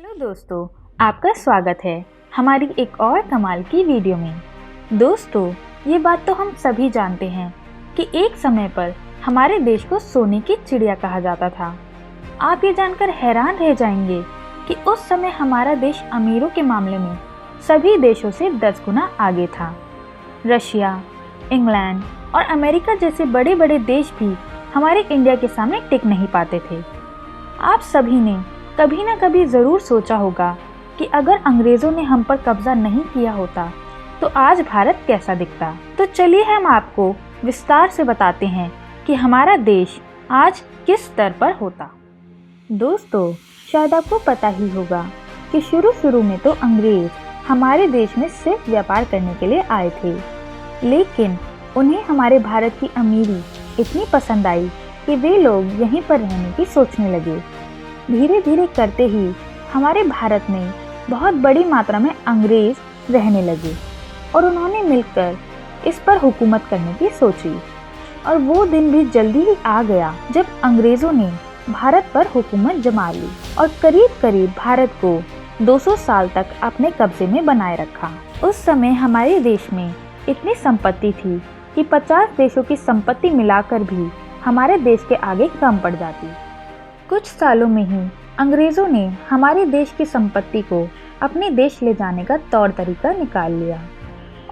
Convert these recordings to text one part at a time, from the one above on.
Hello दोस्तों, आपका स्वागत है हमारी एक और कमाल की वीडियो में। दोस्तों, ये बात तो हम सभी जानते हैं कि एक समय पर हमारे देश को सोने की चिड़िया कहा जाता था। आप ये जानकर हैरान रह जाएंगे कि उस समय हमारा देश अमीरों के मामले में सभी देशों से 10 गुना आगे था। रशिया, इंग्लैंड और अमेरिका जैसे बड़े बड़े देश भी हमारे इंडिया के सामने टिक नहीं पाते थे। आप सभी ने कभी ना कभी ज़रूर सोचा होगा कि अगर अंग्रेज़ों ने हम पर कब्जा नहीं किया होता तो आज भारत कैसा दिखता। तो चलिए हम आपको विस्तार से बताते हैं कि हमारा देश आज किस स्तर पर होता। दोस्तों, शायद आपको पता ही होगा कि शुरू में तो अंग्रेज़ हमारे देश में सिर्फ व्यापार करने के लिए आए थे, लेकिन उन्हें हमारे भारत की अमीरी इतनी पसंद आई कि वे लोग यहीं पर रहने की सोचने लगे। धीरे धीरे करते ही हमारे भारत में बहुत बड़ी मात्रा में अंग्रेज रहने लगे और उन्होंने मिलकर इस पर हुकूमत करने की सोची। और वो दिन भी जल्दी ही आ गया जब अंग्रेज़ों ने भारत पर हुकूमत जमा ली और करीब करीब भारत को 200 साल तक अपने कब्जे में बनाए रखा। उस समय हमारे देश में इतनी संपत्ति थी कि 50 देशों की संपत्ति मिलाकर भी हमारे देश के आगे कम पड़ जाती। कुछ सालों में ही अंग्रेज़ों ने हमारे देश की संपत्ति को अपने देश ले जाने का तौर तरीका निकाल लिया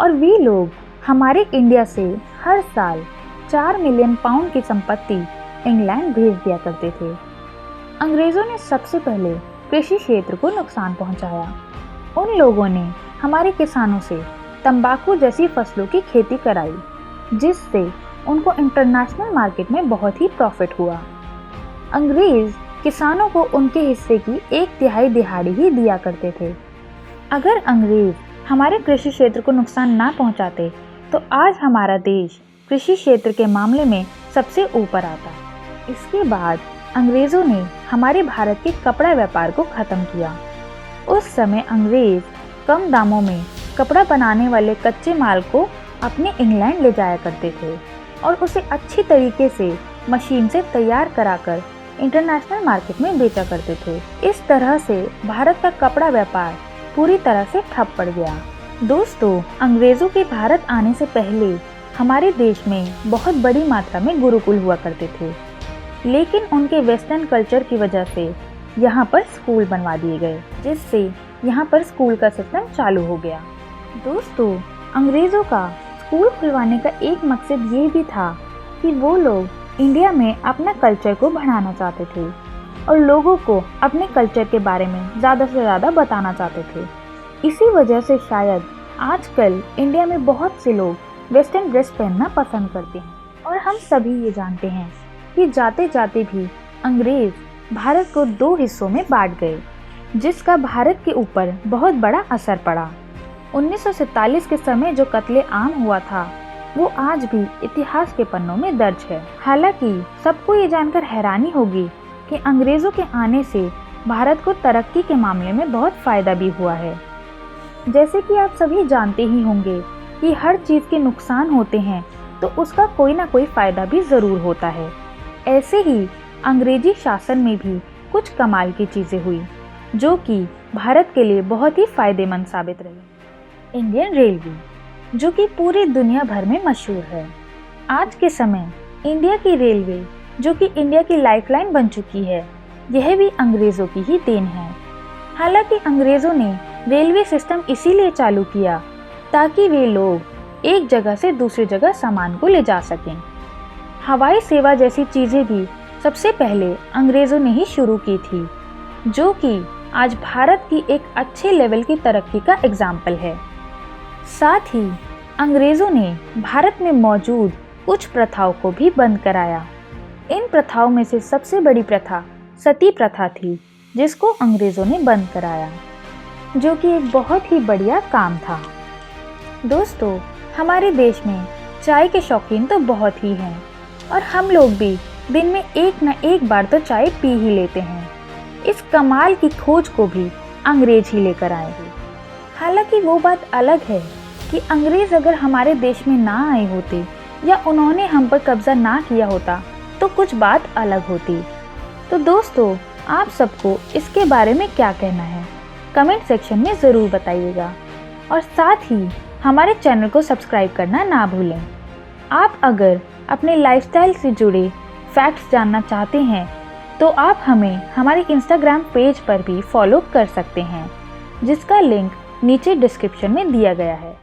और वे लोग हमारे इंडिया से हर साल 4 मिलियन पाउंड की संपत्ति इंग्लैंड भेज दिया करते थे। अंग्रेज़ों ने सबसे पहले कृषि क्षेत्र को नुकसान पहुंचाया। उन लोगों ने हमारे किसानों से तंबाकू जैसी फसलों की खेती कराई, जिससे उनको इंटरनेशनल मार्केट में बहुत ही प्रॉफिट हुआ। अंग्रेज किसानों को उनके हिस्से की 1/3 दिहाड़ी ही दिया करते थे। अगर अंग्रेज हमारे कृषि क्षेत्र को नुकसान ना पहुंचाते तो आज हमारा देश कृषि क्षेत्र के मामले में सबसे ऊपर आता। इसके बाद अंग्रेज़ों ने हमारे भारत के कपड़ा व्यापार को ख़त्म किया। उस समय अंग्रेज कम दामों में कपड़ा बनाने वाले कच्चे माल को अपने इंग्लैंड ले जाया करते थे और उसे अच्छी तरीके से मशीन से तैयार कराकर इंटरनेशनल मार्केट में बेचा करते थे। इस तरह से भारत का कपड़ा व्यापार पूरी तरह से ठप पड़ गया। दोस्तों, अंग्रेज़ों के भारत आने से पहले हमारे देश में बहुत बड़ी मात्रा में गुरुकुल हुआ करते थे, लेकिन उनके वेस्टर्न कल्चर की वजह से यहाँ पर स्कूल बनवा दिए गए, जिससे यहाँ पर स्कूल का सिस्टम चालू हो गया। दोस्तों, अंग्रेज़ों का स्कूल खुलवाने का एक मकसद ये भी था कि वो लोग इंडिया में अपना कल्चर को बढ़ाना चाहते थे और लोगों को अपने कल्चर के बारे में ज़्यादा से ज़्यादा बताना चाहते थे। इसी वजह से शायद आजकल इंडिया में बहुत से लोग वेस्टर्न ड्रेस पहनना पसंद करते हैं। और हम सभी ये जानते हैं कि जाते जाते भी अंग्रेज़ भारत को 2 हिस्सों में बांट गए, जिसका भारत के ऊपर बहुत बड़ा असर पड़ा। 1947 के समय जो कत्ले आम हुआ था वो आज भी इतिहास के पन्नों में दर्ज है। हालांकि सबको ये जानकर हैरानी होगी कि अंग्रेज़ों के आने से भारत को तरक्की के मामले में बहुत फ़ायदा भी हुआ है। जैसे कि आप सभी जानते ही होंगे कि हर चीज़ के नुकसान होते हैं तो उसका कोई ना कोई फ़ायदा भी ज़रूर होता है। ऐसे ही अंग्रेजी शासन में भी कुछ कमाल की चीज़ें हुई जो कि भारत के लिए बहुत ही फ़ायदेमंद साबित रही। इंडियन रेलवे, जो कि पूरी दुनिया भर में मशहूर है। आज के समय इंडिया की रेलवे, जो कि इंडिया की लाइफलाइन बन चुकी है, यह भी अंग्रेज़ों की ही देन है। हालांकि अंग्रेज़ों ने रेलवे सिस्टम इसीलिए चालू किया ताकि वे लोग एक जगह से दूसरी जगह सामान को ले जा सकें। हवाई सेवा जैसी चीज़ें भी सबसे पहले अंग्रेज़ों ने ही शुरू की थी, जो कि आज भारत की एक अच्छे लेवल की तरक्की का एग्जाम्पल है। साथ ही अंग्रेज़ों ने भारत में मौजूद कुछ प्रथाओं को भी बंद कराया। इन प्रथाओं में से सबसे बड़ी प्रथा सती प्रथा थी, जिसको अंग्रेज़ों ने बंद कराया, जो कि एक बहुत ही बढ़िया काम था। दोस्तों, हमारे देश में चाय के शौकीन तो बहुत ही हैं और हम लोग भी दिन में एक न एक बार तो चाय पी ही लेते हैं। इस कमाल की खोज को भी अंग्रेज ही लेकर आए थे। हालांकि वो बात अलग है कि अंग्रेज़ अगर हमारे देश में ना आए होते या उन्होंने हम पर कब्जा ना किया होता तो कुछ बात अलग होती। तो दोस्तों, आप सबको इसके बारे में क्या कहना है? कमेंट सेक्शन में ज़रूर बताइएगा और साथ ही हमारे चैनल को सब्सक्राइब करना ना भूलें। आप अगर अपने लाइफस्टाइल से जुड़े फैक्ट्स जानना चाहते हैं तो आप हमें हमारे इंस्टाग्राम पेज पर भी फॉलो कर सकते हैं, जिसका लिंक नीचे डिस्क्रिप्शन में दिया गया है।